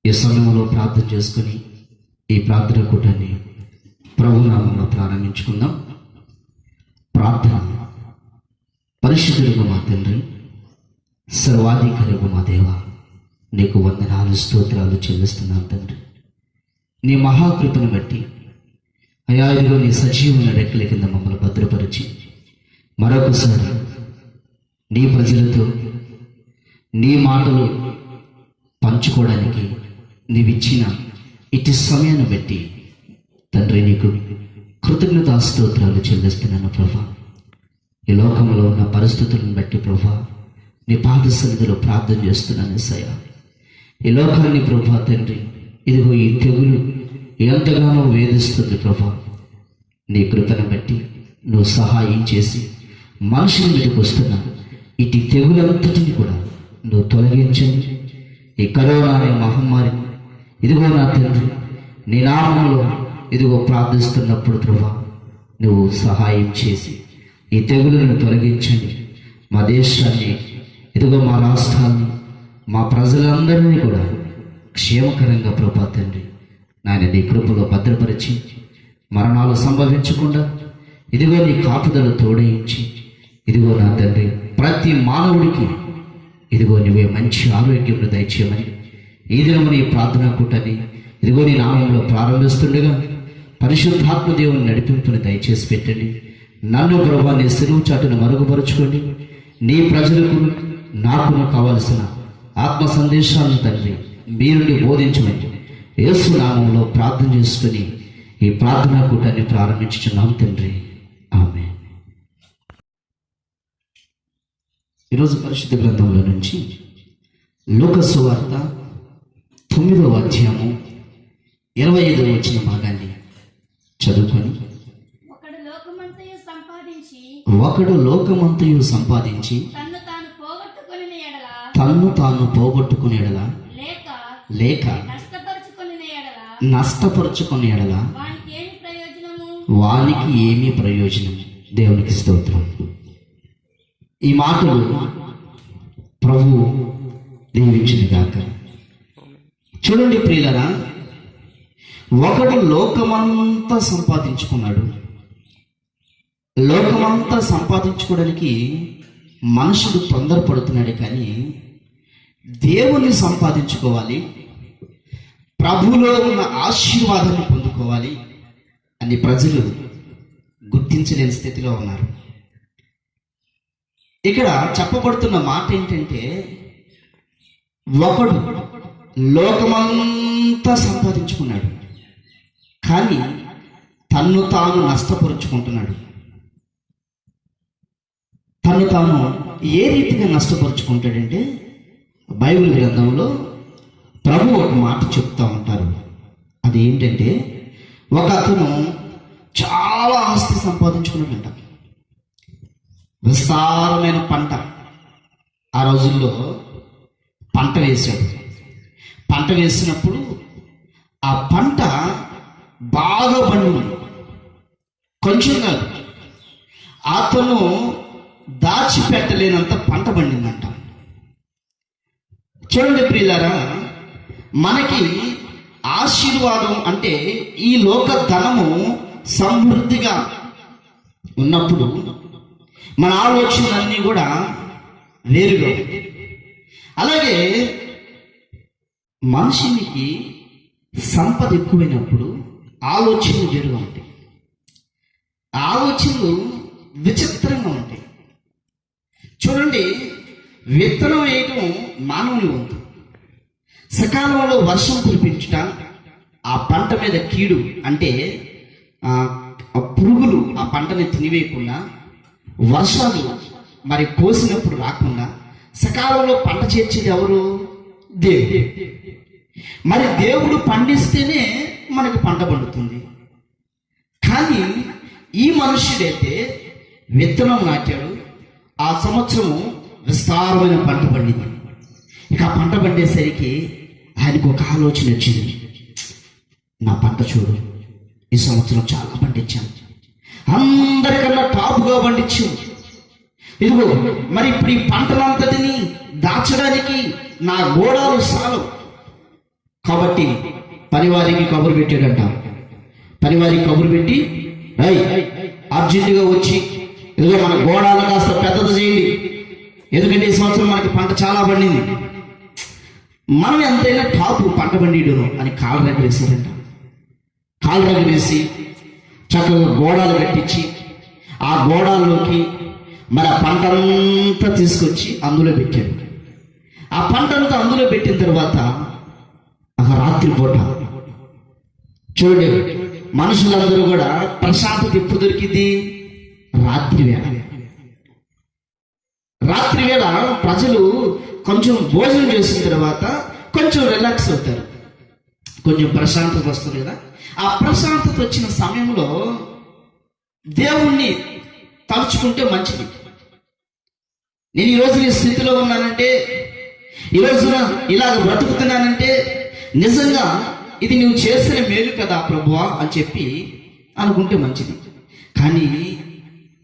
ఈ సమయంలో ప్రార్థన చేసుకుని ఈ ప్రార్థన కూటాన్ని ప్రభునామంలో ప్రారంభించుకుందాం. ప్రార్థన. పరిశుద్ధుడుగా మా తండ్రి, సర్వాధికారిగా మా దేవ, నీకు వందనాలు స్తోత్రాలు చెల్లిస్తున్నాను తండ్రి. నీ మహాకృపను బట్టి అయా ఇదిగో నీ సజీవమైన రెక్కల కింద మమ్మల్ని భద్రపరిచి మరొకసారి నీ ప్రజలతో నీ మాటలు పంచుకోవడానికి నీవిచ్చిన ఇటు సమయాన్ని బట్టి తండ్రి నీకు కృతజ్ఞతా స్తోత్రాలు చెల్లిస్తున్నాను ప్రభా. ఈ లోకంలో ఉన్న పరిస్థితులను బట్టి ప్రభా నీ పాద సన్నిధిలో ప్రార్థన చేస్తున్నాను సయ. ఈ లోకాన్ని ప్రభా తండ్రి ఇదిగో ఈ తెగులు ఎంతగానో వేధిస్తుంది ప్రభా. నీ కృపను బట్టి నువ్వు సహాయం చేసి మనుషుల మీదకి వస్తున్నా ఇటు తెగులంతటిని కూడా నువ్వు తొలగించండి. ఈ కరోనా అనే మహమ్మారిని ఇదిగో నా తండ్రి నీ నామములో ఇదిగో ప్రార్థిస్తున్నప్పుడు ప్రభా నువ్వు సహాయం చేసి ఈ తెగులను తొలగించండి. మా దేశాన్ని ఇదిగో మా రాష్ట్రాన్ని మా ప్రజలందరినీ కూడా క్షేమకరంగా ప్రభా తండ్రి నాయన నీ కృపలో భద్రపరిచి మరణాలు సంభవించకుండా ఇదిగో నీ కాపుదల తోడయించి ఇదిగో నా తండ్రి ప్రతి మానవుడికి ఇదిగో నువ్వే మంచి ఆరోగ్యం దయచేయమని ఈ దినము నీ ప్రార్థనా కూటని ఇదిగో నీ నామంలో ప్రారంభిస్తుండగా పరిశుద్ధాత్మ దేవుని నడిపింపుని దయచేసి పెట్టండి. నన్ను ప్రభా నీ సిలువు చాటును మరుగుపరుచుకోండి. నీ ప్రజలకు నాకును కావలసిన ఆత్మ సందేశాలను తండ్రి మీరుని బోధించమని యేసు నామంలో ప్రార్థన చేసుకుని ఈ ప్రార్థనా కూటాన్ని ప్రారంభించుచున్నాం తండ్రి. ఆమేన్. ఈరోజు పరిశుద్ధ గ్రంథంలో నుంచి లూకా సువార్త 9వ అధ్యాయము 25వ వచన భాగాన్ని చదువుకొని, ఒకడు లోకమంతయు సంపాదించి తన్ను తాను పోగొట్టుకుని ఎడల లేక నష్టపరుచుకుని ఎడల వానికి ఏమీ ప్రయోజనం. దేవునికి స్తోత్రం. ఈ మాటలు ప్రభు దీవించింది గాక. చూడండి ప్రియులరా, ఒకడు లోకమంతా సంపాదించుకున్నాడు. లోకమంతా సంపాదించుకోవడానికి మనుషుడు తొందరపడుతున్నాడు, కానీ దేవుని సంపాదించుకోవాలి, ప్రభులో ఉన్న ఆశీర్వాదాన్ని పొందుకోవాలి అని ప్రజలు గుర్తించలేని స్థితిలో ఉన్నారు. ఇక్కడ చెప్పబడుతున్న మాట ఏంటంటే, ఒకడు లోకమంతా సంపాదించుకున్నాడు, కానీ తన్ను తాను నష్టపరుచుకుంటున్నాడు. తను తాను ఏ రీతిగా నష్టపరుచుకుంటాడంటే, బైబిల్ గ్రంథంలో ప్రభు ఒక మాట చెప్తా ఉంటారు. అది ఏంటంటే, ఒక అతను చాలా ఆస్తి సంపాదించుకున్నాడంట. విస్తారమైన పంట. ఆ రోజుల్లో పంట వేశాడు. పంట వేసినప్పుడు ఆ పంట బాగా పండింది. కొంచెం కాదు, అతను దాచిపెట్టలేనంత పంట పండిందంట. చూడండి ప్రియులారా, మనకి ఆశీర్వాదం అంటే ఈ లోక ధనము సమృద్ధిగా ఉన్నప్పుడు మన ఆలోచనలన్నీ కూడా వేరుగా. అలాగే మనిషికి సంపద ఎక్కువైనప్పుడు ఆలోచనలు వేరుగా ఉంటాయి. ఆలోచనలు విచిత్రంగా ఉంటాయి. చూడండి, విత్తనం వేయటం మానవుని వంతు. సకాలంలో వర్షం కురిపించుట, ఆ పంట మీద కీడు అంటే పురుగులు ఆ పంటని తినివేయకుండా, వర్షాలు మరి కోసినప్పుడు రాకుండా సకాలంలో పంట చేర్చేది ఎవరు? దేవుడు. మరి దేవుడు పండిస్తేనే మనకు పంట పండుతుంది. కానీ ఈ మనుష్యుడైతే విత్తనం నాటాడు, ఆ సంవత్సరము విస్తారమైన పంట పండింది. ఇక ఆ పంట పండేసరికి ఆయనకు ఒక ఆలోచన వచ్చింది. నా పంట చూడు, ఈ సంవత్సరం చాలా పండించాను, అందరికన్నా టాప్గా పండించాం. ఇదిగో మరి ఇప్పుడు ఈ పంటలంతటిని దాచడానికి నా గోడాలు చాలు, కాబట్టి పనివారికి కబురు పెట్టాడంట. పనివారికి కబురు పెట్టి, రై అర్జెంటుగా వచ్చి ఇదిగో మన గోడాలను కాస్త పెద్దది చేయండి, ఎందుకంటే ఈ సంవత్సరం మనకి పంట చాలా పండింది, మనం ఎంతైనా టాపు పంట పండిడును అని కాళ్ళ దగ్గర వేసారంట. కాళ్ళ దగ్గర వేసి చక్కగా గోడాలు కట్టించి ఆ గోడాల్లోకి మరి ఆ పంట అంతా తీసుకొచ్చి అందులో పెట్టాడు. ఆ పంట అంతా అందులో పెట్టిన తర్వాత ఒక రాత్రి పూట చూడండి, మనుషులందరూ కూడా ప్రశాంతత ఎప్పుడు దొరికింది? రాత్రి వేళ. రాత్రి వేళ ప్రజలు కొంచెం భోజనం చేసిన తర్వాత కొంచెం రిలాక్స్ అవుతారు, కొంచెం ప్రశాంతత వస్తుంది కదా. ఆ ప్రశాంతత వచ్చిన సమయంలో దేవుణ్ణి తలుచుకుంటే మంచిది. నేను ఈరోజు ఈ స్థితిలో ఉన్నానంటే, ఈరోజున ఇలాగ బ్రతుకుతున్నానంటే నిజంగా ఇది నువ్వు చేసిన మేలు కదా ప్రభువా అని చెప్పి అనుకుంటే మంచిది. కానీ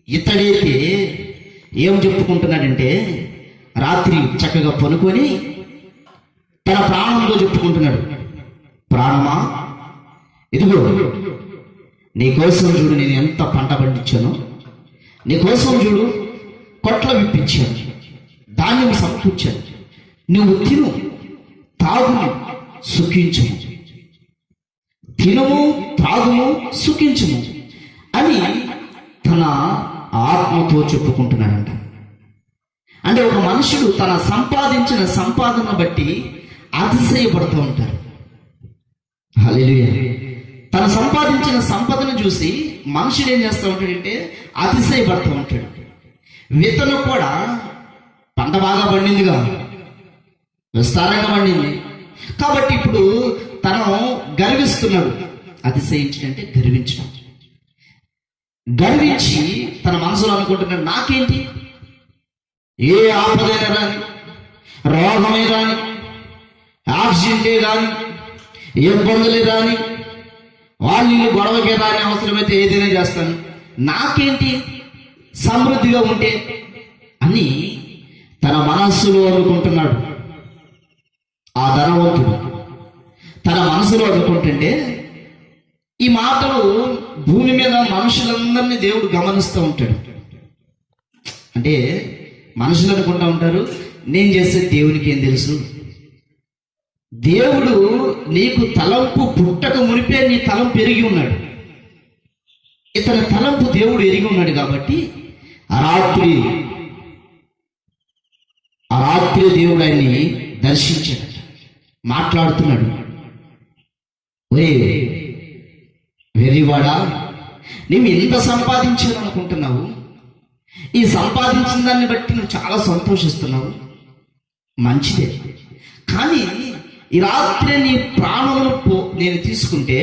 ఇతడైతే ఏం చెప్పుకుంటున్నాడంటే, రాత్రి చక్కగా పనుకొని తన ప్రాణంలో చెప్పుకుంటున్నాడు, ప్రాణమా ఇదిగో నీకోసం చూడు నేను ఎంత పంట పండించాను, నీకోసం చూడు కొట్ల విప్పించాను, ధాన్యం సమకూర్చాను, నువ్వు తిను తాగుము సుఖించుము, తినము త్రాగుము సుఖించుము అని తన ఆత్మతో చెప్పుకుంటున్నాడంట. అంటే ఒక మనుషుడు తన సంపాదించిన సంపాదన బట్టి అతిశయపడుతూ ఉంటారు. హల్లెలూయా. తన సంపాదించిన సంపదను చూసి మనుషుడు ఏం చేస్తూ ఉంటాడంటే అతిశయపడుతూ ఉంటాడు. విత్తనం కూడా పంట బాగా పండిందిగా, విస్తారంగా పండింది కాబట్టి ఇప్పుడు తను గర్విస్తున్నాడు. అతిశయించడంటే గర్వించడం. గర్వించి తన మనసులో అనుకుంటున్నాడు, నాకేంటి, ఏ ఆపదైనా రాని, రోగమే రాని, యాక్సిడెంటే రాని, ఇబ్బందులే రాని, వాళ్ళు గొడవకే రాని, అవసరమైతే ఏదైనా చేస్తాను, నాకేంటి సమృద్ధిగా ఉంటే అని తన మనస్సులో అనుకుంటున్నాడు. ఆ ధనవంతుడు తన మనసులో అనుకుంటుంటే ఈ మాటలు భూమి మీద మనుషులందరినీ దేవుడు గమనిస్తూ ఉంటాడు. అంటే మనుషులు అనుకుంటూ ఉంటారు, నేను చేసే దేవునికి ఏం తెలుసు, దేవుడు నీకు తలంపు పుట్టక మునిపే నీ తలంపు ఎరిగి ఉన్నాడు. ఇతని తలంపు దేవుడు ఎరిగి ఉన్నాడు కాబట్టి ఆ రాత్రి దేవుడు ఆయన్ని దర్శించాడు, మాట్లాడుతున్నాడు. ఒరే వెర్రివాడా, నువ్వు ఎంత సంపాదించాను అనుకుంటున్నావు, ఈ సంపాదించిన దాన్ని బట్టి నువ్వు చాలా సంతోషిస్తున్నావు, మంచిదే. కానీ ఈ రాత్రి నీ ప్రాణమును నేను తీసుకుంటే,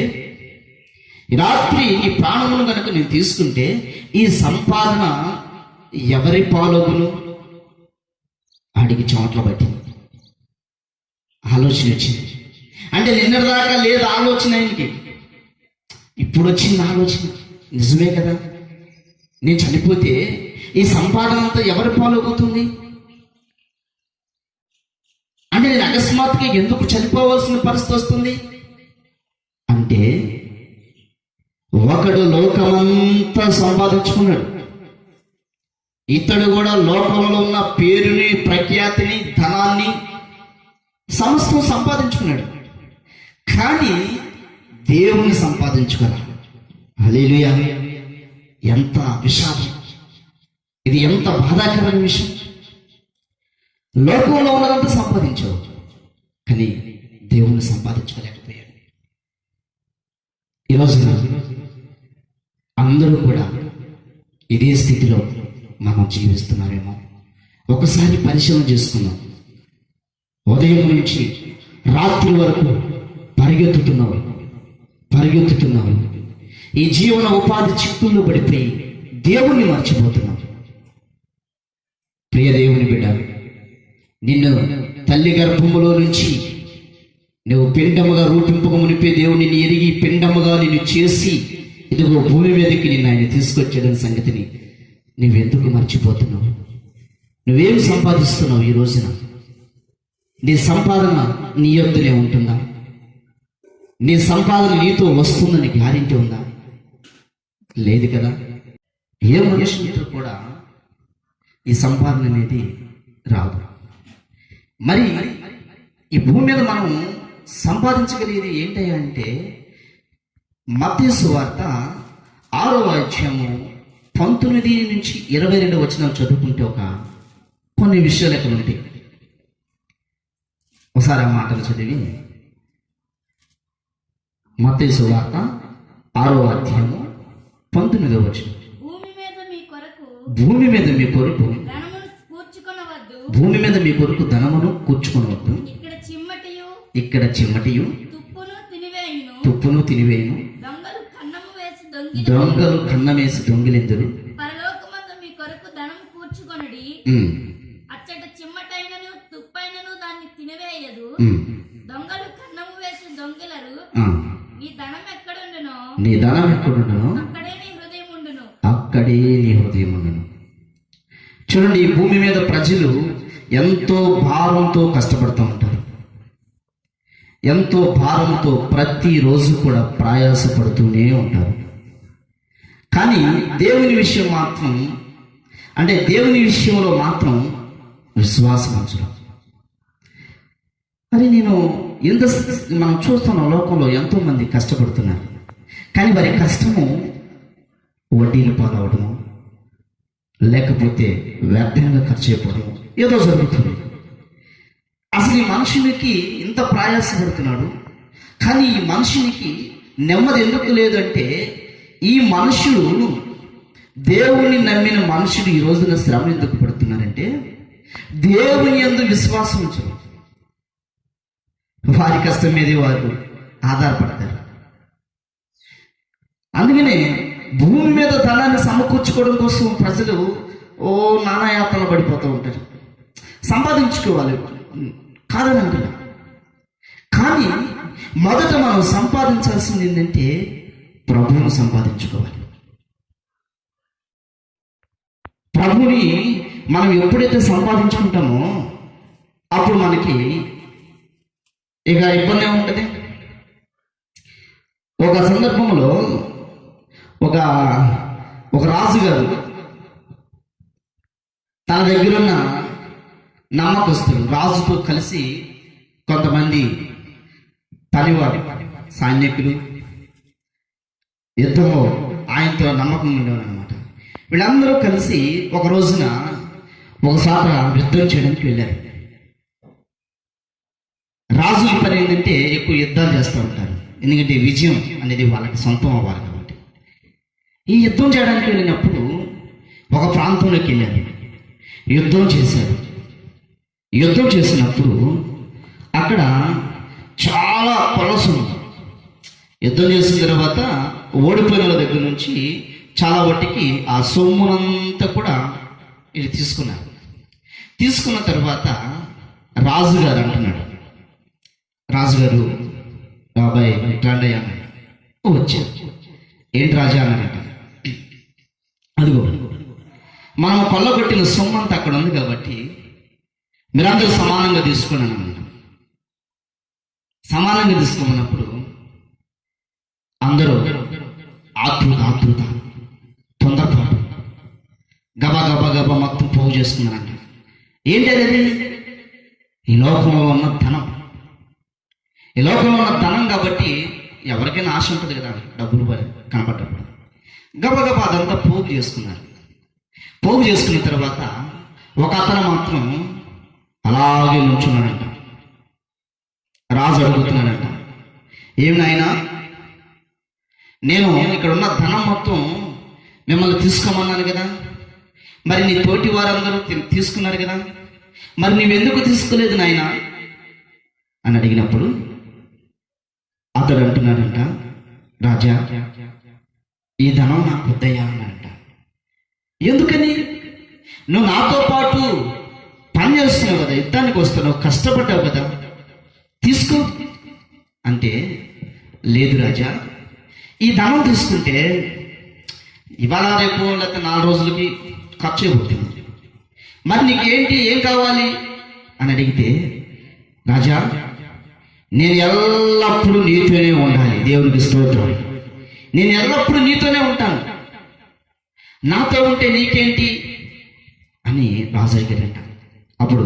ఈ రాత్రి నీ ప్రాణమును కనుక నేను తీసుకుంటే ఈ సంపాదన ఎవరి పాలగును? ఆడికి చోట్ల పట్టింది. ఆలోచన వచ్చింది. అంటే నిన్నటిదాకా లేదు ఆలోచన ఆయనకి, ఇప్పుడు వచ్చింది ఆలోచన. నిజమే కదా, నేను చనిపోతే ఈ సంపాదన అంతా ఎవరి పాలవుతుంది? అంటే నేను అకస్మాత్తుగా ఎందుకు చనిపోవాల్సిన పరిస్థితి వస్తుంది అంటే, ఒకడు లోకమంతా సంపాదించుకున్నాడు, ఇతడు కూడా లోకంలో ఉన్న పేరుని, ప్రఖ్యాతిని, ధనాన్ని సమస్తం సంపాదించుకున్నాడు. కానీ దేవుని సంపాదించుకోరా. హల్లెలూయా. ఎంత విషాదం ఇది, ఎంత బాధాకరమైన విషయం. లోకంలో ఉన్నదంతా సంపాదించావు, కానీ దేవుని సంపాదించుకోలేకపోయాడు. ఈరోజు అందరూ కూడా ఇదే స్థితిలో మనం జీవిస్తున్నామేమో. ఒకసారి పరిశీలన చేసుకుందాం. ఉదయం నుంచి రాత్రి వరకు పరిగెత్తుతున్నావు. ఈ జీవన ఉపాధి చిక్కుల్లో పడిపోయి దేవుణ్ణి మర్చిపోతున్నావు. ప్రియ దేవుని బిడ్డ, నిన్ను తల్లి గర్భములో నుంచి నువ్వు పిండముగా రూపింపక మునిపే దేవుని ఎరిగి పిండముగా నిన్ను చేసి ఇదిగో భూమి మీదకి నిన్ను ఆయన తీసుకొచ్చేదని సంగతిని నువ్వెందుకు మర్చిపోతున్నావు? నువ్వేం సంపాదిస్తున్నావు? ఈ రోజున నీ సంపాదన నీ యొద్దనే ఉంటుందా? నీ సంపాదన నీతో వస్తుందని గ్యారెంటీ ఉందా? లేదు కదా. ఏ మనుషులతో కూడా ఈ సంపాదన అనేది రాదు. మరి ఈ భూమి మీద మనం సంపాదించగలిగేది ఏంటి అంటే మత్తయి సువార్త 6వ అధ్యాయము 19 నుంచి 22 వచనాలు చదువుకుంటే కొన్ని విషయాలు ఎక్కడ ఉంటాయి. ఒకసారి ఆ మాటలు చదివి. మత్తయి సువార్త 6వ అధ్యాయము 19వ వచనం. భూమి మీద మీ కొరకు ధనమును కూర్చుకొనవద్దు. ఇక్కడ చిమ్మటియు తుప్పును తినివేయును. దొంగలు కన్నమేసి దొంగిలిందురు. పరలోకమందు మీ కొరకు ధనం కూర్చుకొనుడి. అచ్చట చిమ్మటైనను తుప్పైనను దాన్ని తినివేయదు. దొంగలు కన్నము వేసి దొంగిలరు. నీ ధనం ఎక్కడుండునో అక్కడే నీ హృదయం ఉండును. చూడండి, ఈ భూమి మీద ప్రజలు ఎంతో భారంతో కష్టపడుతూ ఉంటారు. ఎంతో భారంతో ప్రతిరోజు కూడా ప్రయాసపడుతూనే ఉంటారు. కానీ దేవుని విషయంలో మాత్రం విశ్వాసం ఉంచడం. మరి మనం చూస్తున్న లోకంలో ఎంతో మంది కష్టపడుతున్నారు. కానీ వారి కష్టము వడ్డీలు పాలవడము, లేకపోతే వ్యర్థంగా ఖర్చు అయిపోవడము ఏదో జరుగుతుంది. అసలు ఈ మనుషునికి ఇంత ప్రయాసపడుతున్నాడు, కానీ ఈ మనుషునికి నెమ్మది ఎందుకు లేదంటే ఈ మనుషుడు, దేవుని నమ్మిన మనుషుడు ఈ రోజున శ్రమ ఎందుకు పడుతున్నారంటే దేవుని యందు విశ్వాసం ఉంచరు. వారి కష్టం మీదే వారు ఆధారపడతారు. అందుకనే భూమి మీద ధనాన్ని సమకూర్చుకోవడం కోసం ప్రజలు నానాయాత్రలు పడిపోతూ ఉంటారు. సంపాదించుకోవాలి కాదని అంటున్నా. కానీ మొదట మనం సంపాదించాల్సింది ఏంటంటే ప్రభువును సంపాదించుకోవాలి. ప్రభుని మనం ఎప్పుడైతే సంపాదించుకుంటామో అప్పుడు మనకి ఇక ఇబ్బంది ఏముంటుంది. ఒక సందర్భంలో ఒక రాజుగారు తన దగ్గరున్న నమ్మకస్తులు రాజుతో కలిసి కొంతమంది పనివాడు సైనికులు యుద్ధంలో ఆయనతో నమ్మకం ఉండేవారు అనమాట. వీళ్ళందరూ కలిసి ఒక రోజున ఒకసారి యుద్ధం చేయడానికి వెళ్ళారు. రాజుల పని ఏంటంటే ఎక్కువ యుద్ధాలు చేస్తూ ఉంటారు. ఎందుకంటే విజయం అనేది వాళ్ళకి సొంతం అవ్వాలి కాబట్టి. ఈ యుద్ధం చేయడానికి వెళ్ళినప్పుడు ఒక ప్రాంతంలోకి వెళ్ళారు, యుద్ధం చేశారు. యుద్ధం చేసినప్పుడు అక్కడ చాలా కొలసు ఉంది. యుద్ధం చేసిన తర్వాత ఓడిపోయిన వాళ్ళ దగ్గర నుంచి చాలా వాటికి ఆ సొమ్మునంతా కూడా ఇది తీసుకున్నారు. తీసుకున్న తర్వాత రాజుగారు అంటున్నాడు, రాజుగారు బాబాయ్ ఇట్లాంటి అన్నాడు. వచ్చారు. ఏంటి రాజా అన్నారంట. అదిగో మనం కొల్లగొట్టిన సొమ్ము అంతా అక్కడ ఉంది కాబట్టి మీరందరూ సమానంగా తీసుకున్నాను అన్నమాట. సమానంగా తీసుకోమన్నప్పుడు అందరూ ఆతృత తొందరపాటు గబా మొత్తం పోగు చేసుకున్నారంట. ఏంటి అనేది? ఈ లోకంలో ఉన్న ధనం. ఈ లోకంలో ఉన్న ధనం కాబట్టి ఎవరికైనా ఆశ ఉంటుంది కదా, డబ్బులు కనపడ్డప్పుడు. గబగబా అదంతా పోగు చేసుకున్నారు. పోగు చేసుకున్న తర్వాత ఒక అతను మాత్రం అలాగే నుంచున్నాడంట. రాజు అడుగుతున్నాడంట, ఏమి నాయనా, నేను ఇక్కడ ఉన్న ధనం మొత్తం మిమ్మల్ని తీసుకోమన్నాను కదా, మరి నీ తోటి వారందరూ తీసుకున్నారు కదా, మరి నువ్వెందుకు తీసుకోలేదు నాయనా అని అడిగినప్పుడు అతడు అంటున్నాడంట, రాజా ఈ ధనం నాకు వద్దయ్యా అన్నాడంట. ఎందుకని? నువ్వు నాతో పాటు పని చేస్తున్నావు కదా, యుద్ధానికి వస్తున్నావు, కష్టపడ్డావు కదా, తీసుకో అంటే, లేదు రాజా, ఈ ధనం తీసుకుంటే ఇవాళ రేపు లేకపోతే 4 రోజులకి ఖర్చు అయిపోతుంది. మరి నీకేంటి, ఏం కావాలి అని అడిగితే, రాజా నేను ఎల్లప్పుడూ నీతోనే ఉండాలి. దేవునికి స్తోత్రం. నేను ఎల్లప్పుడూ నీతోనే ఉంటాను, నాతో ఉంటే నీకేంటి అని రాజు అడిగాడంట. అప్పుడు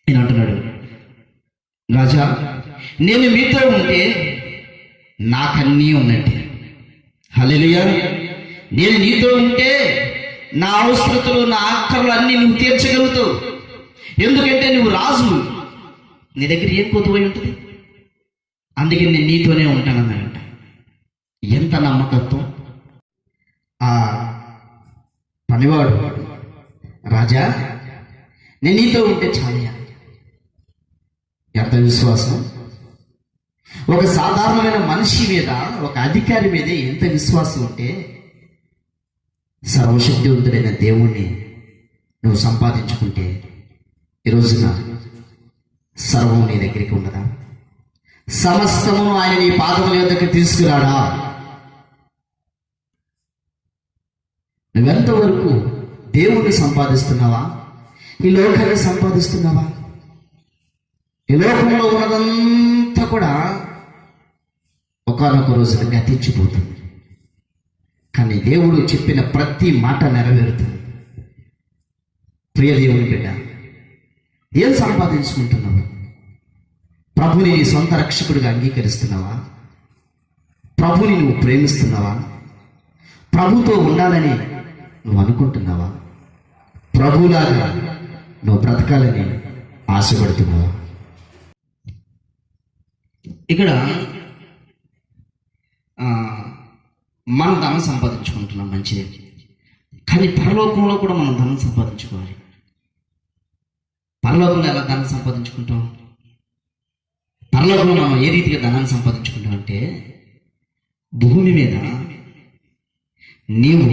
నేను అంటున్నాడు, రాజా, నేను మీతో ఉంటే నాకన్నీ ఉన్నట్టే. హల్లెలూయా. నేను నీతో ఉంటే నా అవసరతలు, నా ఆఖరులు అన్నీ నువ్వు తీర్చగలుగుతావు. ఎందుకంటే నువ్వు రాజు, నీ దగ్గర ఏం కొద్దుపోయి ఉంటుంది. అందుకే నేను నీతోనే ఉంటానన్నాడంట. ఎంత నమ్మకత్వం! ఆ పనివాడు, రాజా నేను నీతో ఉంటే చాలయ్యా. ఎంత విశ్వాసం! ఒక సాధారణమైన మనిషి మీద, ఒక అధికారి మీద ఎంత విశ్వాసం ఉంటే సర్వశక్తివంతుడైన దేవుణ్ణి నువ్వు సంపాదించుకుంటే ఈ రోజున సర్వం నీ దగ్గరికి ఉండదా? సమస్తము ఆయన నీ పాదముల యొద్దకు తీసుకురాడా? నువ్వెంతవరకు దేవుణ్ణి సంపాదిస్తున్నావా? ఈ లోకాన్ని సంపాదిస్తున్నావా? ఈ లోకంలో ఉన్నదంతా కూడా ఒకానొక రోజున గతించిపోతుంది. కానీ దేవుడు చెప్పిన ప్రతి మాట నెరవేరుతుంది. ప్రియ దేవుని బిడ్డ, ఏం సంపాదించుకుంటున్నావు? ప్రభుని నీ సొంత రక్షకుడిగా అంగీకరిస్తున్నావా? ప్రభుని నువ్వు ప్రేమిస్తున్నావా? ప్రభుతో ఉండాలని నువ్వు అనుకుంటున్నావా? ప్రభులాగా నువ్వు బ్రతకాలని ఆశపడుతున్నావా? ఇక్కడ మనం ధనం సంపాదించుకుంటున్నాం, మంచిదే. కానీ పరలోకంలో కూడా మనం ధనం సంపాదించుకోవాలి. పరలోకంలో ఎలా ధనం సంపాదించుకుంటాం? పరలోకంలో మనం ఏ రీతిగా ధనాన్ని సంపాదించుకుంటాం అంటే, భూమి మీద నీవు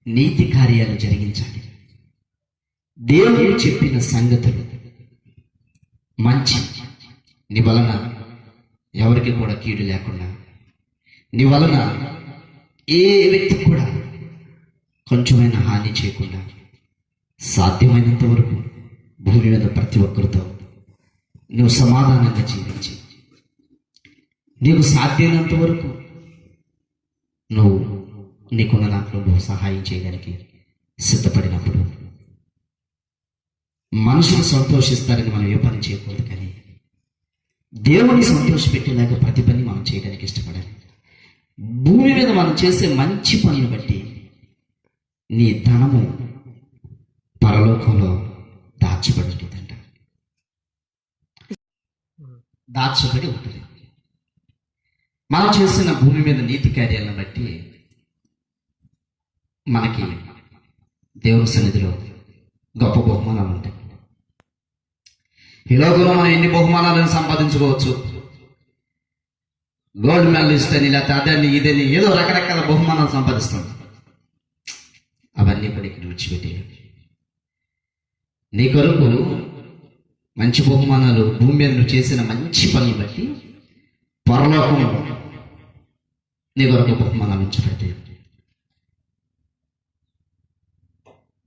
నీతి కార్యాలు జరిగించాలి. దేవుడు చెప్పిన సంగతులు మంచి, నీ వలన ఎవరికి కూడా కీడు లేకుండా, నీ వలన ఏ వ్యక్తికి కూడా కొంచెమైనా హాని చేయకుండా, సాధ్యమైనంత వరకు భూమి మీద ప్రతి ఒక్కరితో నువ్వు సమాధానంగా జీవించి, నీకు సాధ్యమైనంత వరకు నువ్వు నీకున్న దాంట్లో నువ్వు సహాయం చేయడానికి సిద్ధపడినప్పుడు మనుషులు సంతోషిస్తారని మనం ఏ పని చేయకూడదు. కానీ దేవుని సంతోషపెట్టేలాగా ప్రతి పని మనం చేయడానికి ఇష్టపడాలి. భూమి మీద మనం చేసే మంచి పనులు బట్టి నీ ధనము పరలోకంలో దాచబడి ఉంటుందంట, దాచబడి ఉంటుంది. మనం చేసిన భూమి మీద నీతి కార్యాలను బట్టి మనకి దేవుని సన్నిధిలో గొప్ప బహుమానాలు ఉంటాయి. ఈ లోకంలో మనం ఎన్ని బహుమానాలను సంపాదించుకోవచ్చు. గోల్డ్ మెడలిస్ట్ అని, లేకపోతే అదని ఇదని ఏదో రకరకాల బహుమానాలు సంపాదిస్తాం. అవన్నీ కూడా ఇక్కడ విడిచిపెట్టి నీ కొరకు మంచి బహుమానాలు భూమి మీద నువ్వు చేసిన మంచి పనులు బట్టి పరలోకంలో నీ కొరకు బహుమానాలు ఉంచబడతాయి.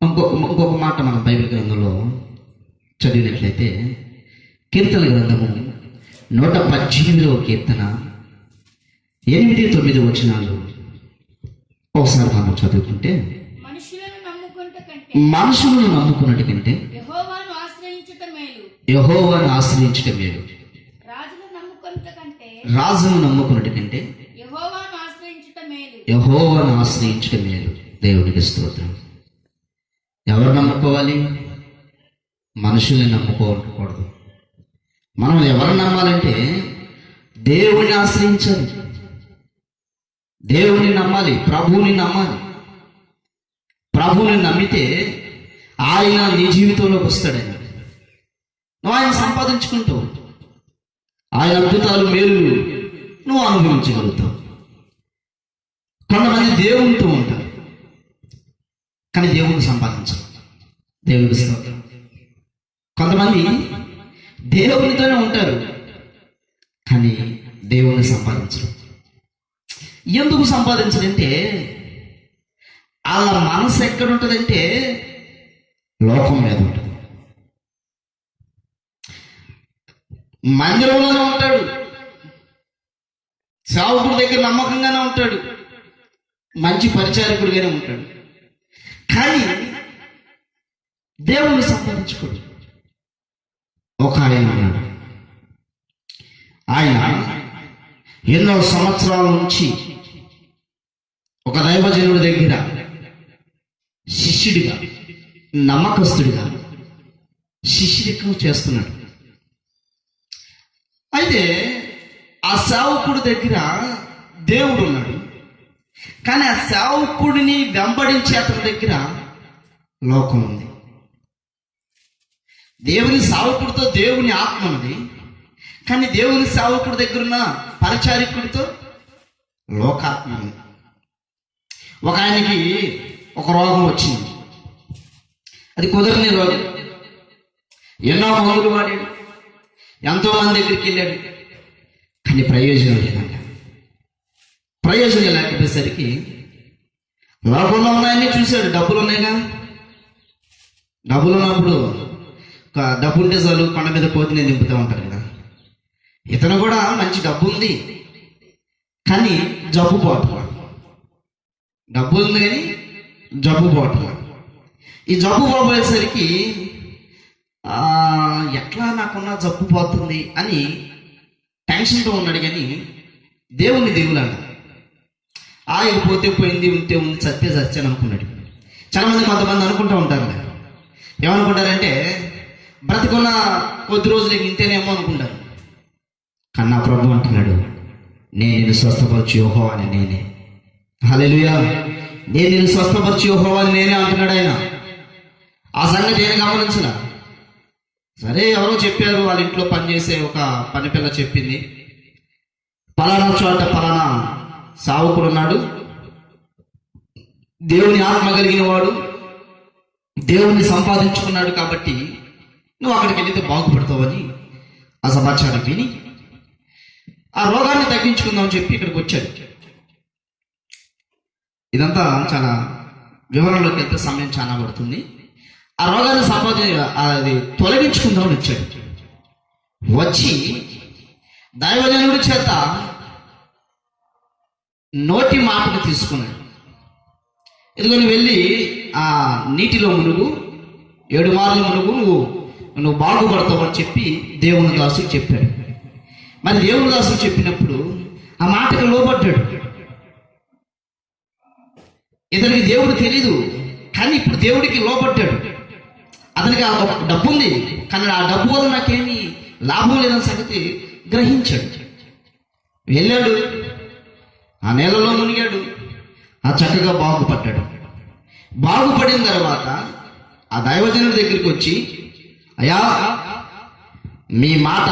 ఇంకొక మాట మనం బైబిల్ గ్రంథంలో చదివినట్లయితే, కీర్తన గ్రంథము 118వ కీర్తన 8-9 వచనాలు ఒకసారి మనం చదువుకుంటే, మనుషులను నమ్ముకున్నట్టు కంటే యెహోవాను ఆశ్రయించుట మేలు, రాజును నమ్ముకున్నట్టు కంటే యెహోవాను ఆశ్రయించుట మేలు. దేవునికి స్తోత్రం. ఎవరు నమ్ముకోవాలి? మనుషుల్ని నమ్ముకోకూడదు. మనం ఎవరు నమ్మాలంటే దేవుని ఆశ్రయించాలి, దేవుని నమ్మాలి, ప్రభువుని నమ్మాలి. ప్రభువుని నమ్మితే ఆయన నీ జీవితంలోకి వస్తాడని నువ్వు ఆయన సంపాదించుకుంటావు. ఆయన అద్భుతాలు, మేలు నువ్వు అనుభవించగలుగుతావు. కొంతమంది దేవునితో ఉంటారు కానీ దేవుని సంపాదించరు. దేవునికి స్తోత్రం. కొంతమంది దేవునితోనే ఉంటారు కానీ దేవుని సంపాదించరు. ఎందుకు సంపాదించరంటే వాళ్ళ మనసు ఎక్కడ ఉంటుందంటే లోకం మీద ఉంటుంది. మందిరంలోనే ఉంటాడు, సేవకుడి దగ్గర నమ్మకంగానే ఉంటాడు, మంచి పరిచారకుడిగానే ఉంటాడు. కానీ దేవుణ్ణి సంపాదించుకోడు. ఒక ఆయన ఉన్నాడు. ఆయన ఎన్నో సంవత్సరాల నుంచి ఒక దైవజనుడి దగ్గర శిష్యుడిగా, నమ్మకస్తుడిగా శిష్యుడిగా చేస్తున్నాడు. అయితే ఆ సేవకుడి దగ్గర దేవుడు ఉన్నాడు. కానీ ఆ సేవకుడిని వెంబడించే అతని దగ్గర లోకం ఉంది. దేవుని సేవకుడితో దేవుని ఆత్మ ఉంది. కానీ దేవుని సేవకుడి దగ్గర ఉన్న పరిచారికుడితో లోకాత్మ ఉంది. ఒక ఆయనకి ఒక రోగం వచ్చింది. అది కుదరని రోగం. ఎన్నో మందులు వాడాడు, ఎంతో మంది దగ్గరికి వెళ్ళాడు, కానీ ప్రయోజనం లేదంట. ప్రయోజనం లేకపోయేసరికి లోకంలో ఉన్నాయని చూశాడు. డబ్బులు ఉన్నాయిగా, డబ్బులు ఉన్నప్పుడు డబ్బు ఉంటే చాలు కొండ మీద కోతిని దింపుతూ ఉంటారు కదా. ఇతను కూడా మంచి డబ్బు ఉంది, కానీ జబ్బు పోవట్ల. డబ్బు ఉంది కానీ జబ్బు పోవట్ల. ఈ జబ్బు పోయేసరికి ఎట్లా నాకున్న జబ్బు పోతుంది అని టెన్షన్తో ఉన్నాడు. కానీ దేవుని దేవులాడు. పోతే పోయింది, ఉంటే ఉంది, చస్తే చచ్చాను అనుకున్నాడు. చాలామంది కొంతమంది అనుకుంటూ ఉంటారు. ఏమనుకుంటారంటే బ్రతికున్న కొద్ది రోజులకి ఇంతేనేమో అనుకుంటారు. కన్నా ప్రభు అంటున్నాడు, నేను నిన్ను స్వస్థపరచు యెహోవా అని నేనే. హల్లెలూయా. నేను నిన్ను స్వస్థపరచు యెహోవా అని నేనే అంటున్నాడు ఆయన. ఆ సంగతి నేను గమనించిన. సరే, ఎవరో చెప్పారు, వాళ్ళ ఇంట్లో పనిచేసే ఒక పని పిల్ల చెప్పింది, పలానా చోట పలానా సావుకుడు ఉన్నాడు, దేవుని ఆత్మ కలిగిన వాడు, దేవుణ్ణి సంపాదించుకున్నాడు, కాబట్టి నువ్వు అక్కడికి వెళితే బాగుపడతావని ఆ సమాచారం విని ఆ రోగాన్ని తగ్గించుకుందామని చెప్పి ఇక్కడికి వచ్చాడు. ఇదంతా చాలా వివరంలోకి వెళ్తే సమయం చాలా పడుతుంది. ఆ రోగాన్ని అది తొలగించుకుందామని వచ్చాడు. వచ్చి దైవజనుడి చేత నోటి మాటను తీసుకున్నాడు. ఇదిగోని వెళ్ళి ఆ నీటిలో మునుగు, 7 మార్లు మునుగు, నువ్వు బాగుపడతావు అని చెప్పి దేవుని దాసుడు చెప్పాడు. మరి దేవుని దాసుడు చెప్పినప్పుడు ఆ మాటకు లోబడ్డాడు. ఇతనికి దేవుడు తెలీదు, కానీ ఇప్పుడు దేవుడికి లోబడ్డాడు. అతనికి ఒక డబ్బు ఉంది, కానీ ఆ డబ్బు వల్ల నాకేమీ లాభం లేదని సంగతి గ్రహించాడు. వెళ్ళాడు, ఆ నేలలో మునిగాడు, ఆ చక్కగా బాగుపడ్డాడు. బాగుపడిన తర్వాత ఆ దైవజనుడి దగ్గరికి వచ్చి, అయ్యా, మీ మాట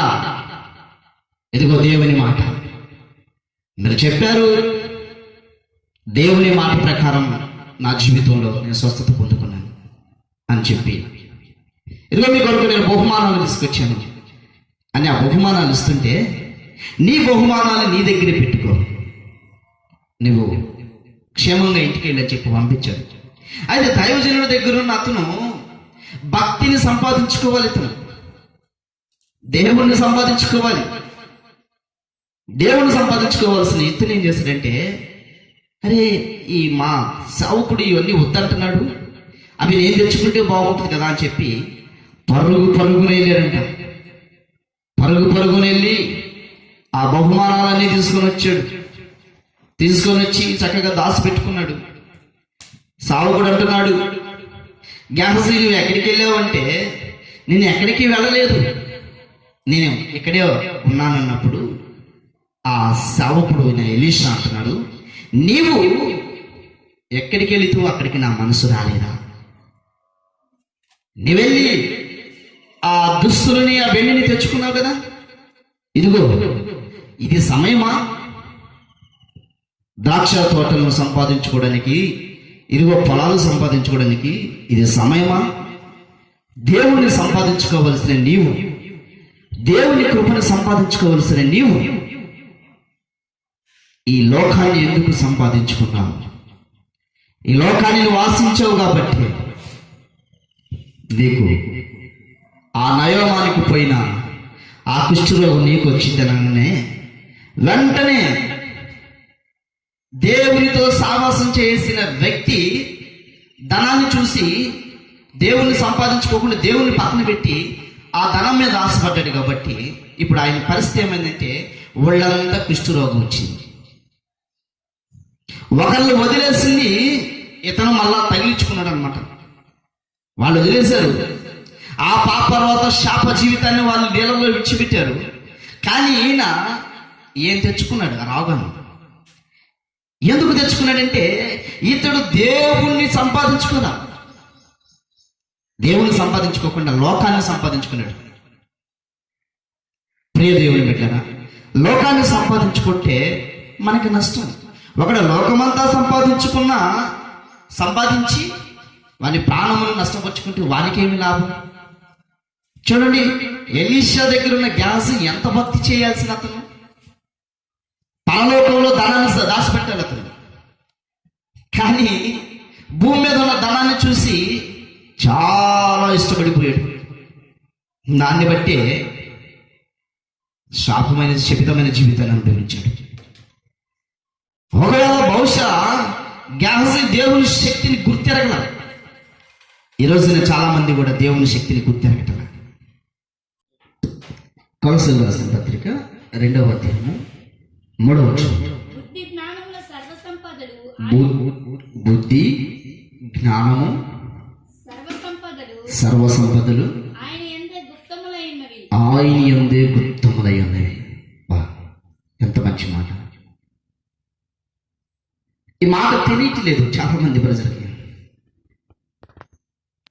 ఇదిగో దేవుని మాట, మీరు చెప్పారు, దేవుని మాట ప్రకారం నా జీవితంలో నేను స్వస్థత పొందుకున్నాను అని చెప్పి, ఇదిగో మీ కొరకు నేను బహుమానాలు తీసుకొచ్చాను అని ఆ బహుమానాలు ఇస్తుంటే, నీ బహుమానాలు నీ దగ్గరే పెట్టుకో, నువ్వు క్షేమంగా ఇంటికి వెళ్ళని చెప్పి పంపించాడు. అయితే దైవజనుడి దగ్గర ఉన్న అతను భక్తిని సంపాదించుకోవాలి. ఇతను దేవుణ్ణి సంపాదించుకోవాలి. దేవుణ్ణి సంపాదించుకోవాల్సిన ఇతను ఏం చేశాడంటే, అరే, ఈ మా సావుకుడు ఇవన్నీ వద్దంటున్నాడు, అవి నేను తెచ్చుకుంటే బాగుంటుంది కదా అని చెప్పి పరుగున వెళ్ళాడంట. పరుగున వెళ్ళి ఆ బహుమానాలన్నీ తీసుకొని వచ్చాడు. తీసుకొని వచ్చి చక్కగా దాచి పెట్టుకున్నాడు. సావుకుడు అంటున్నాడు, గ్యాసీ, నువ్వు ఎక్కడికి వెళ్ళావు అంటే, నేను ఎక్కడికి వెళ్ళలేదు, నేను ఇక్కడే ఉన్నానన్నప్పుడు ఆ సేవకుడు ఎలీషా అంటున్నాడు, నీవు ఎక్కడికి వెళితూ అక్కడికి నా మనసు రాలేదా? నీ వెళ్ళి ఆ దుస్తులని, ఆ వెండిని తెచ్చుకున్నావు కదా, ఇదిగో ఇది సమయమా? ద్రాక్ష తోటలను సంపాదించుకోవడానికి, ఇదిగో పొలాలు సంపాదించుకోవడానికి ఇది సమయమా? దేవుని సంపాదించుకోవలసిన నీవు, దేవుని కృపను సంపాదించుకోవలసిన నీవు ఈ లోకాన్ని ఎందుకు సంపాదించుకున్నావు? ఈ లోకాన్ని నువ్వు ఆశించావు కాబట్టి నీకు ఆ నయోమానికి పోయిన ఆ కుష్ఠరోగం నీకు వచ్చిందనగానే వెంటనే దేవునితో సావాసం చేసిన వ్యక్తి ధనాన్ని చూసి దేవుణ్ణి సంపాదించుకోకుండా దేవుని పక్కన పెట్టి ఆ ధనం మీద ఆశపడ్డాడు కాబట్టి ఇప్పుడు ఆయన పరిస్థితి ఏమైందంటే ఒళ్ళంతా కుష్ఠరోగం వచ్చింది. ఒకళ్ళు వదిలేసింది ఇతను మళ్ళా తగిలించుకున్నాడు అనమాట. వాళ్ళు వదిలేశారు, ఆ పాపర్వత శాప జీవితాన్ని వాళ్ళు నీళ్ళలో విడిచిపెట్టారు. కానీ ఈయన ఏం తెచ్చుకున్నాడు? రాగాను. ఎందుకు తెచ్చుకున్నాడంటే ఇతడు దేవుణ్ణి సంపాదించుకున్నా, దేవుణ్ణి సంపాదించుకోకుండా లోకాన్ని సంపాదించుకున్నాడు. ప్రియ దేవుని బిడ్డలారా, లోకాన్ని సంపాదించుకుంటే మనకి నష్టం. ఒకడు లోకమంతా సంపాదించి వాని ప్రాణమును నష్టపరుచుకుంటే వానికేమి లాభం? చూడండి, ఎలీషా దగ్గర ఉన్న గ్యాస్ ఎంత భక్తి చేయాల్సిన అతను, పరలోకంలో ధనాన్ని దాచిపెట్టాలి అతను. కానీ భూమి మీద ఉన్న ధనాన్ని చూసి చాలా ఇష్టపడిపోయాడు. దాన్ని బట్టే శాపమైన శపితమైన జీవితాన్ని అనుభవించాడు. ఒకవేళ బహుశా గ్యాస్ దేవుని శక్తిని గుర్తెరగల. ఈ రోజున చాలా మంది కూడా దేవుని శక్తిని గుర్తెరగటం. కొలస్సీయులకు రాసిన పత్రిక 2వ అధ్యాయము 3వ వచనం. బుద్ధి జ్ఞానముల బుద్ధి జ్ఞానము సర్వ సంపదలు ఆయన యందే గుప్తములై ఉన్నవి. ఎంత మంచి మాట! ఈ మాట తెలియట్లేదు చాలా మంది ప్రజలకి.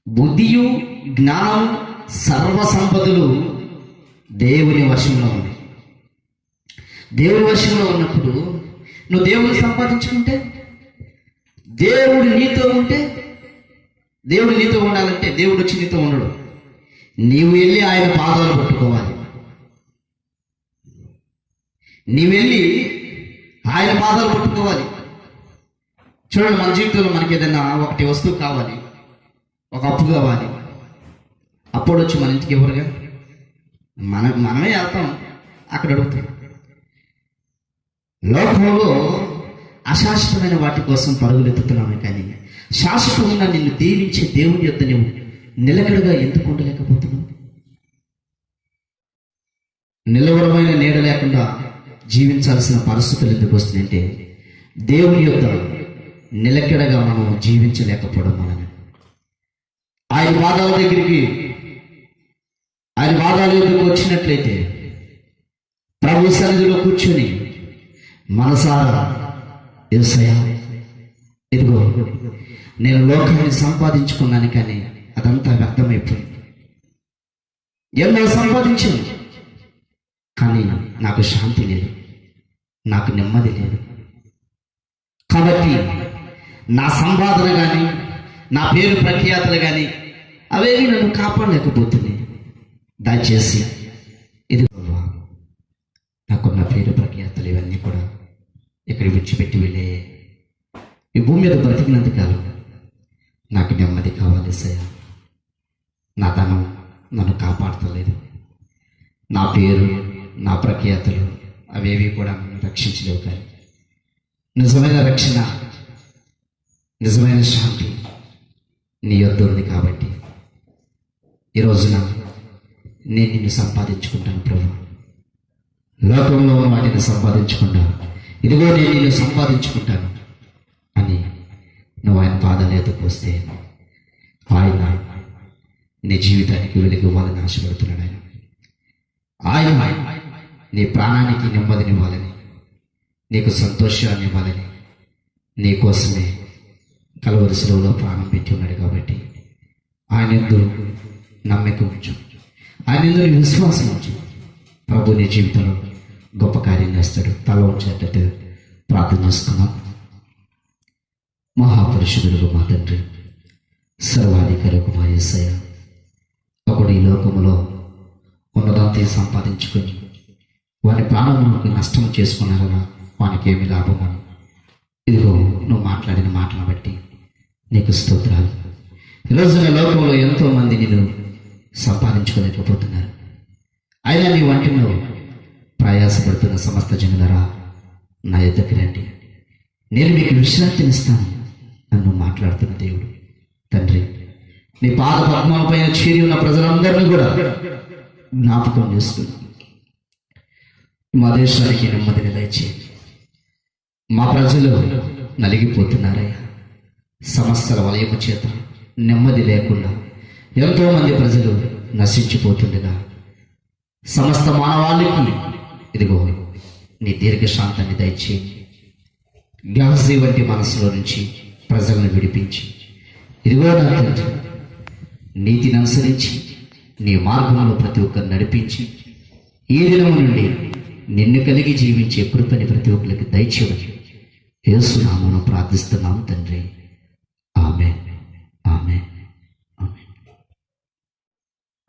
బుద్ధియు జ్ఞానం సర్వ సంపదలు దేవుని వశంలో ఉన్నాయి. దేవుని వశంలో ఉన్నప్పుడు నువ్వు దేవుని సంపాదించుకుంటే, దేవుడు నీతో ఉంటే, దేవుడు నీతో ఉండాలంటే దేవుడు వచ్చి నీతో ఉండడు. నీవు వెళ్ళి ఆయన పాదాలు పట్టుకోవాలి. నీవు వెళ్ళి ఆయన పాదాలు పట్టుకోవాలి. చూడండి, మన జీవితంలో మనకి ఏదైనా ఒకటి వస్తువు కావాలి, ఒక అప్పు కావాలి, అప్పుడు వచ్చి మన ఇంటికి ఎవరుగా మనమే వెళ్తాం, అక్కడ అడుగుతాం. లోకంలో అశాశ్వతమైన వాటి కోసం పరుగులెత్తుతున్నామే, కానీ శాశ్వతంగా నిన్ను దీవించే దేవుని యొద్ద నువ్వు నిలకడగా ఎందుకు ఉండలేకపోతున్నావు? నిలవరమైన నీడ లేకుండా జీవించాల్సిన పరిస్థితులు ఎందుకు వస్తున్నాయంటే దేవుని యొద్ద నిలకడగా మనం జీవించలేకపోవడం వలన. ఆయన పాదాల దగ్గరికి, ఆయన పాదాల దగ్గరికి వచ్చినట్లయితే ప్రభు సన్నిధిలో కూర్చొని మనసారా, యేసయ్యా, ఇదిగో నేను లోకాన్ని సంపాదించుకున్నాను, కానీ అదంతా వ్యర్థమైపోయింది. ఎన్నో సంపాదించాను, కానీ నాకు శాంతి లేదు, నాకు నెమ్మది లేదు. కాబట్టి నా సంపాదన కానీ, నా పేరు ప్రఖ్యాతలు కానీ అవేవి నన్ను కాపాడలేకపోతున్నాయి. దయచేసి ఇది నాకున్న పేరు ప్రఖ్యాతలు ఇవన్నీ కూడా ఇక్కడ విడిచిపెట్టి వెళ్ళే ఈ భూమి మీద బ్రతికినంతకాలం నాకు నెమ్మది కావాలి సయ్య. నా ధనం నన్ను కాపాడతలేదు, నా పేరు, నా ప్రఖ్యాతలు అవేవి కూడా నన్ను రక్షించలేవు. కానీ నిజమైన రక్షణ, నిజమైన శాంతి నీ యొద్ద ఉంది. కాబట్టి ఈ రోజున నేను నిన్ను సంపాదించుకుంటాను ప్రభు. లోకంలో వాటిని సంపాదించుకుంటా, ఇదిగో నేను నిన్ను సంపాదించుకుంటాను అని నువ్వు ఆయన పాదాల ఎదుకు వస్తే ఆయన నీ జీవితానికి వెలుగు ఇవ్వాలని ఆశపడుతున్నాడు. ఆయన నీ ప్రాణానికి నెమ్మదినివ్వాలని, నీకు సంతోషాన్ని ఇవ్వాలని, నీ కోసమే కలువరి శిలువలో ప్రాణం పెట్టి ఉన్నాడు. కాబట్టి ఆయన యందు నమ్మిక ఉంచు, ఆయన యందు నీ విశ్వాసం ఉంచు. ప్రభు నీ జీవితంలో గొప్ప కార్యం చేస్తాడు. తల ఉంచేటట్టు ప్రార్థన చేసుకున్నాం. మహాపురుషుడు మా తండ్రి, సర్వాధికారకు మా యేసయ్య, ఒకడు ఈ లోకంలో ఉన్నదాంతో సంపాదించుకొని వారి ప్రాణములకు నష్టం చేసుకున్నారన్నా వానికి ఏమి లాభమని, ఇదిగో నువ్వు మాట్లాడిన మాటలను బట్టి నీకు స్తోత్రాలు. ఈరోజున లోకంలో ఎంతోమంది నిన్ను సంపాదించుకోలేకపోతున్నారు. అయినా నీ వంటిలో ప్రయాసపడుతున్న సమస్త జనులరా నా యొద్దకు రండి, నేను మీకు విశ్రాంతినిస్తాను. నన్ను మాట్లాడుతున్న దేవుడు తండ్రి, నీ పాద పద్మాలపైన చేరి ఉన్న ప్రజలందరినీ కూడా జ్ఞాపకం చేస్తుంది. మా దేశానికి నెమ్మదిని దయచేయండి. మా ప్రజలు నలిగిపోతున్నారయ్యా. సమస్యల వలయము చేత నెమ్మది లేకుండా ఎంతో మంది ప్రజలు నశించిపోతుండగా సమస్త మానవాళికి ఇదిగో నీ దీర్ఘశాంతాన్ని దయచేయండి. గాజీ వంటి మనసులో నుంచి ప్రజలను విడిపించి ఇదిగో నా తండ్రి, నీతిని అనుసరించి నీ మార్గంలో ప్రతి ఒక్కరు నడిపించి ఈ దినము నుండి నిన్ను కలిగి జీవించే కృపని ప్రతి ఒక్కరికి దయచేయమని యేసు నామమున ప్రార్థిస్తున్నాము తండ్రి.